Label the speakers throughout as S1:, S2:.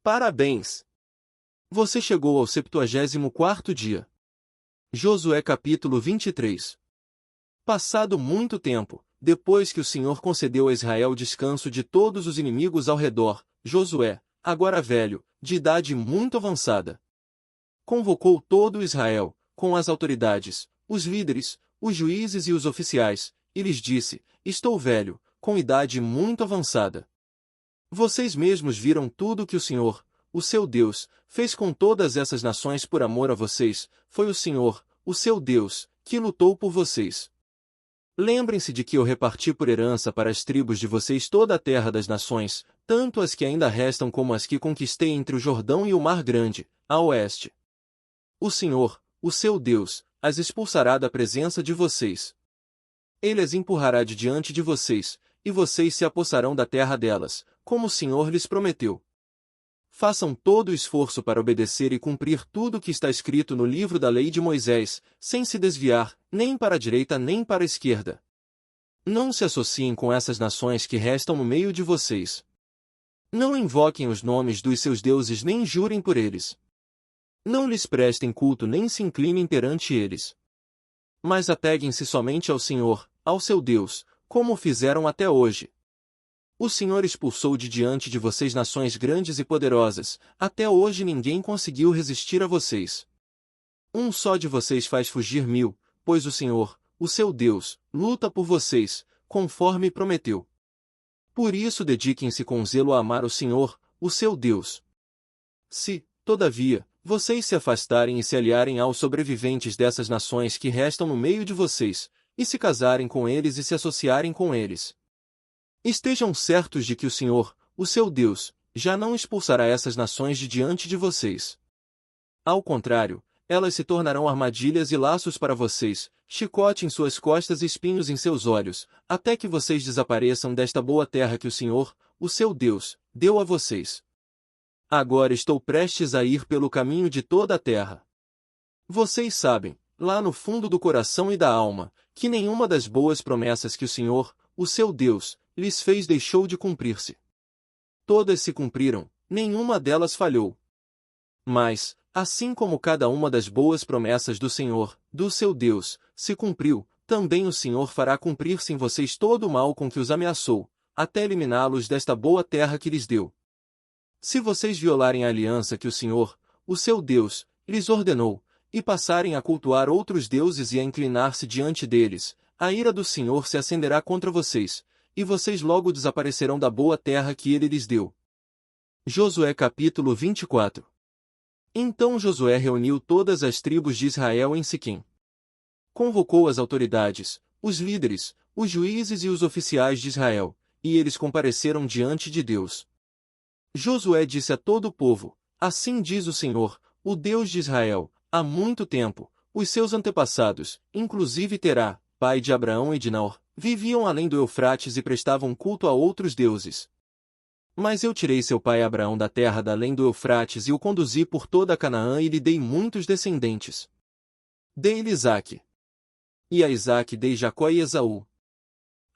S1: Parabéns! Você chegou ao 74º dia. Josué capítulo 23. Passado muito tempo, depois que o Senhor concedeu a Israel descanso de todos os inimigos ao redor, Josué, agora velho, de idade muito avançada, convocou todo Israel, com as autoridades, os líderes, os juízes e os oficiais, e lhes disse: Estou velho, com idade muito avançada. Vocês mesmos viram tudo que o Senhor, o seu Deus, fez com todas essas nações por amor a vocês. Foi o Senhor, o seu Deus, que lutou por vocês. Lembrem-se de que eu reparti por herança para as tribos de vocês toda a terra das nações, tanto as que ainda restam como as que conquistei entre o Jordão e o Mar Grande, a oeste. O Senhor, o seu Deus, as expulsará da presença de vocês. Ele as empurrará de diante de vocês, e vocês se apossarão da terra delas, como o Senhor lhes prometeu. Façam todo o esforço para obedecer e cumprir tudo o que está escrito no livro da lei de Moisés, sem se desviar, nem para a direita nem para a esquerda. Não se associem com essas nações que restam no meio de vocês. Não invoquem os nomes dos seus deuses nem jurem por eles. Não lhes prestem culto nem se inclinem perante eles. Mas apeguem-se somente ao Senhor, ao seu Deus, como o fizeram até hoje. O Senhor expulsou de diante de vocês nações grandes e poderosas, até hoje ninguém conseguiu resistir a vocês. Um só de vocês faz fugir 1000, pois o Senhor, o seu Deus, luta por vocês, conforme prometeu. Por isso dediquem-se com zelo a amar o Senhor, o seu Deus. Se, todavia, vocês se afastarem e se aliarem aos sobreviventes dessas nações que restam no meio de vocês, e se casarem com eles e se associarem com eles, estejam certos de que o Senhor, o seu Deus, já não expulsará essas nações de diante de vocês. Ao contrário, elas se tornarão armadilhas e laços para vocês, chicote em suas costas e espinhos em seus olhos, até que vocês desapareçam desta boa terra que o Senhor, o seu Deus, deu a vocês. Agora estou prestes a ir pelo caminho de toda a terra. Vocês sabem, lá no fundo do coração e da alma, que nenhuma das boas promessas que o Senhor, o seu Deus, lhes fez deixou de cumprir-se. Todas se cumpriram, nenhuma delas falhou. Mas, assim como cada uma das boas promessas do Senhor, do seu Deus, se cumpriu, também o Senhor fará cumprir-se em vocês todo o mal com que os ameaçou, até eliminá-los desta boa terra que lhes deu. Se vocês violarem a aliança que o Senhor, o seu Deus, lhes ordenou, e passarem a cultuar outros deuses e a inclinar-se diante deles, a ira do Senhor se acenderá contra vocês, e vocês logo desaparecerão da boa terra que ele lhes deu. Josué capítulo 24. Então Josué reuniu todas as tribos de Israel em Siquém. Convocou as autoridades, os líderes, os juízes e os oficiais de Israel, e eles compareceram diante de Deus. Josué disse a todo o povo: Assim diz o Senhor, o Deus de Israel, há muito tempo, os seus antepassados, inclusive Terá, pai de Abraão e de Naor, viviam além do Eufrates e prestavam culto a outros deuses. Mas eu tirei seu pai Abraão da terra da além do Eufrates e o conduzi por toda Canaã e lhe dei muitos descendentes. Dei-lhe Isaque. E a Isaque dei Jacó e Esaú.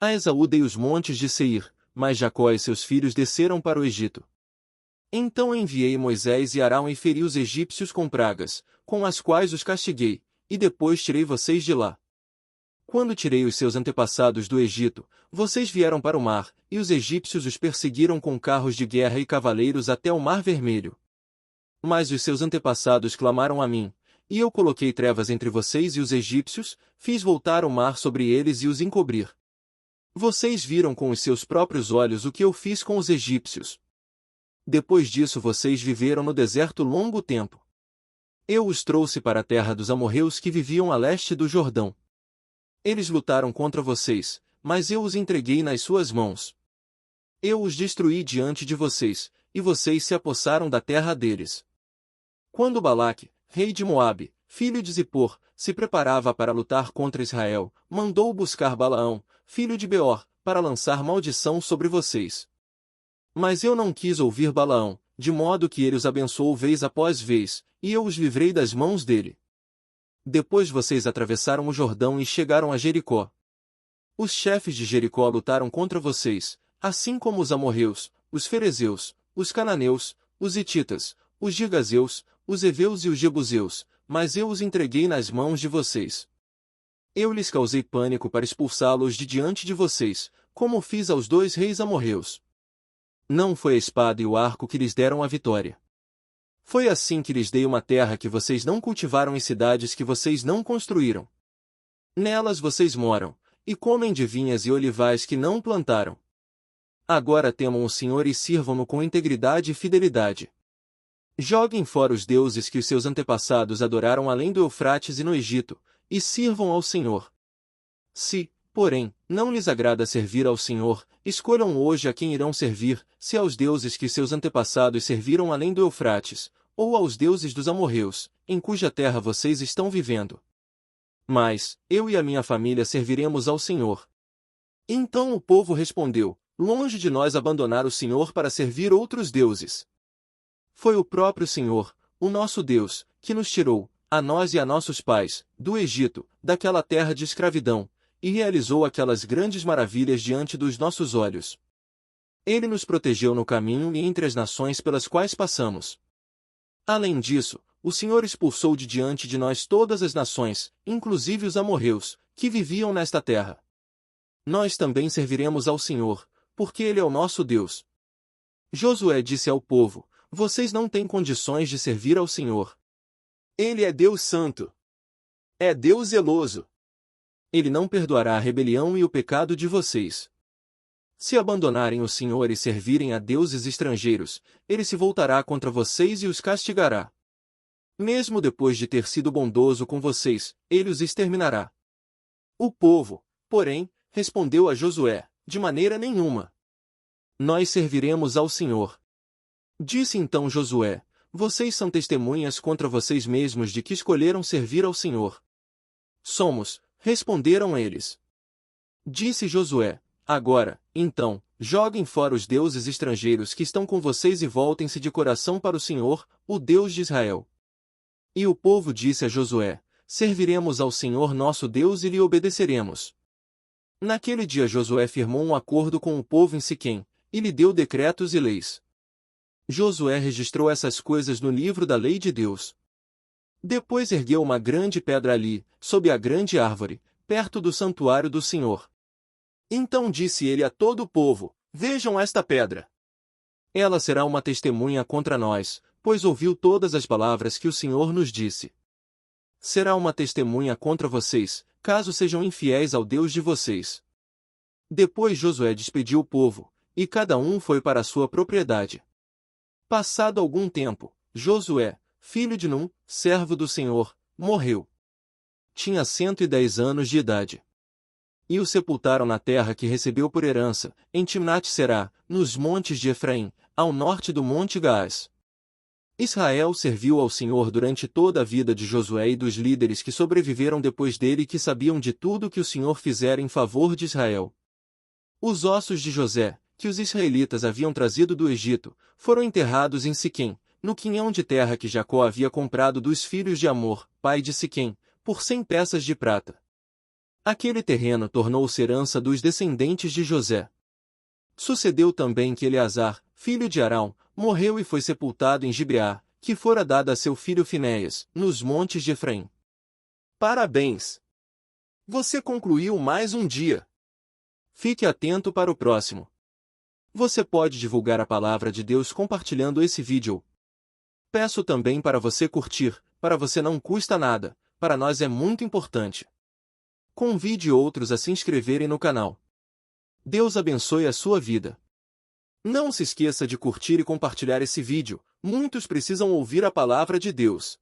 S1: A Esaú dei os montes de Seir, mas Jacó e seus filhos desceram para o Egito. Então enviei Moisés e Arão e feri os egípcios com pragas, com as quais os castiguei, e depois tirei vocês de lá. Quando tirei os seus antepassados do Egito, vocês vieram para o mar, e os egípcios os perseguiram com carros de guerra e cavaleiros até o Mar Vermelho. Mas os seus antepassados clamaram a mim, e eu coloquei trevas entre vocês e os egípcios, fiz voltar o mar sobre eles e os encobrir. Vocês viram com os seus próprios olhos o que eu fiz com os egípcios. Depois disso vocês viveram no deserto longo tempo. Eu os trouxe para a terra dos amorreus que viviam a leste do Jordão. Eles lutaram contra vocês, mas eu os entreguei nas suas mãos. Eu os destruí diante de vocês, e vocês se apossaram da terra deles. Quando Balaque, rei de Moabe, filho de Zippor, se preparava para lutar contra Israel, mandou buscar Balaão, filho de Beor, para lançar maldição sobre vocês. Mas eu não quis ouvir Balaão, de modo que ele os abençoou vez após vez, e eu os livrei das mãos dele. Depois vocês atravessaram o Jordão e chegaram a Jericó. Os chefes de Jericó lutaram contra vocês, assim como os amorreus, os ferezeus, os cananeus, os hititas, os girgazeus, os heveus e os jebuseus, mas eu os entreguei nas mãos de vocês. Eu lhes causei pânico para expulsá-los de diante de vocês, como fiz aos 2 reis amorreus. Não foi a espada e o arco que lhes deram a vitória. Foi assim que lhes dei uma terra que vocês não cultivaram e cidades que vocês não construíram. Nelas vocês moram, e comem de vinhas e olivais que não plantaram. Agora temam o Senhor e sirvam-no com integridade e fidelidade. Joguem fora os deuses que os seus antepassados adoraram além do Eufrates e no Egito, e sirvam ao Senhor. Se, porém, não lhes agrada servir ao Senhor, escolham hoje a quem irão servir, se aos deuses que seus antepassados serviram além do Eufrates, ou aos deuses dos amorreus, em cuja terra vocês estão vivendo. Mas, eu e a minha família serviremos ao Senhor. Então o povo respondeu, longe de nós abandonar o Senhor para servir outros deuses. Foi o próprio Senhor, o nosso Deus, que nos tirou, a nós e a nossos pais, do Egito, daquela terra de escravidão, e realizou aquelas grandes maravilhas diante dos nossos olhos. Ele nos protegeu no caminho e entre as nações pelas quais passamos. Além disso, o Senhor expulsou de diante de nós todas as nações, inclusive os amorreus, que viviam nesta terra. Nós também serviremos ao Senhor, porque Ele é o nosso Deus. Josué disse ao povo, vocês não têm condições de servir ao Senhor. Ele é Deus santo. É Deus zeloso. Ele não perdoará a rebelião e o pecado de vocês. Se abandonarem o Senhor e servirem a deuses estrangeiros, Ele se voltará contra vocês e os castigará. Mesmo depois de ter sido bondoso com vocês, Ele os exterminará. O povo, porém, respondeu a Josué, de maneira nenhuma. Nós serviremos ao Senhor. Disse então Josué, vocês são testemunhas contra vocês mesmos de que escolheram servir ao Senhor. Somos, responderam eles. Disse Josué, agora, então, joguem fora os deuses estrangeiros que estão com vocês e voltem-se de coração para o Senhor, o Deus de Israel. E o povo disse a Josué, serviremos ao Senhor nosso Deus e lhe obedeceremos. Naquele dia Josué firmou um acordo com o povo em Siquém, e lhe deu decretos e leis. Josué registrou essas coisas no livro da lei de Deus. Depois ergueu uma grande pedra ali, sob a grande árvore, perto do santuário do Senhor. Então disse ele a todo o povo, vejam esta pedra. Ela será uma testemunha contra nós, pois ouviu todas as palavras que o Senhor nos disse. Será uma testemunha contra vocês, caso sejam infiéis ao Deus de vocês. Depois Josué despediu o povo, e cada um foi para a sua propriedade. Passado algum tempo, Josué, filho de Num, servo do Senhor, morreu. Tinha 110 anos de idade. E o sepultaram na terra que recebeu por herança, em Timnat-Será, nos montes de Efraim, ao norte do monte Gaás. Israel serviu ao Senhor durante toda a vida de Josué e dos líderes que sobreviveram depois dele e que sabiam de tudo que o Senhor fizera em favor de Israel. Os ossos de José, que os israelitas haviam trazido do Egito, foram enterrados em Siquém, no quinhão de terra que Jacó havia comprado dos filhos de Amor, pai de Siquém, por 100 peças de prata. Aquele terreno tornou-se herança dos descendentes de José. Sucedeu também que Eleazar, filho de Arão, morreu e foi sepultado em Gibeá, que fora dada a seu filho Finéias, nos montes de Efraim. Parabéns! Você concluiu mais um dia. Fique atento para o próximo. Você pode divulgar a palavra de Deus compartilhando esse vídeo. Peço também para você curtir, para você não custa nada, para nós é muito importante. Convide outros a se inscreverem no canal. Deus abençoe a sua vida. Não se esqueça de curtir e compartilhar esse vídeo, muitos precisam ouvir a palavra de Deus.